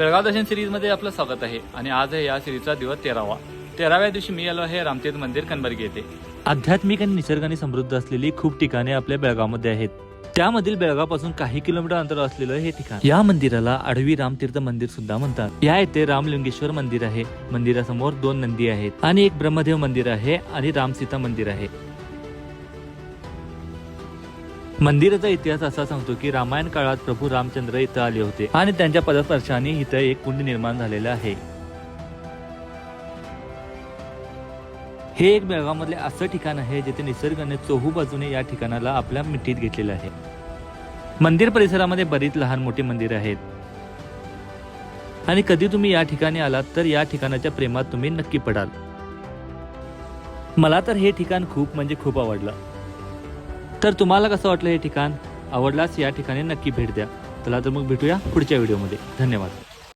बेळगाव दर्शन सिरीजमध्ये आपलं स्वागत आहे आणि आज आहे या सिरीजचा दिवस 13व्या दिवशी मी आलो आहे रामतीर्थ मंदिर कनबर्गी येथे। आध्यात्मिक आणि निसर्गाने समृद्ध असलेली खूप ठिकाणे आपल्या बेळगावमध्ये आहेत। त्यामधील बेळगावपासून काही किलोमीटर अंतर असलेलं हे ठिकाण, या मंदिराला आडवी रामतीर्थ मंदिर सुद्धा म्हणतात। या येथे रामलिंगेश्वर मंदिर आहे। मंदिरासमोर 2 नंदी आहेत आणि एक ब्रह्मदेव मंदिर आहे आणि रामसीता मंदिर आहे। मंदिराचा इतिहास असा सांगतो की रामायण काळात प्रभू रामचंद्र इथं आले होते आणि त्यांच्या पदस्पर्शाने इथं एक कुंड निर्माण झालेलं आहे। हे एक बेळगाव मधले असं ठिकाण आहे जिथे निसर्गाने चोहू बाजूने या ठिकाणाला आपल्या मिठीत घेतलेलं आहे। मंदिर परिसरामध्ये बरीच लहान मोठी मंदिर आहेत आणि कधी तुम्ही या ठिकाणी आलात तर या ठिकाणाच्या प्रेमात तुम्ही नक्की पडाल। मला तर हे ठिकाण खूप म्हणजे खूप आवडलं। तर तुम्हाला कसं वाटलं हे ठिकाण? आवडल्यास या ठिकाणी नक्की भेट द्या। चला तर मग भेटूया पुढच्या व्हिडिओमध्ये। धन्यवाद।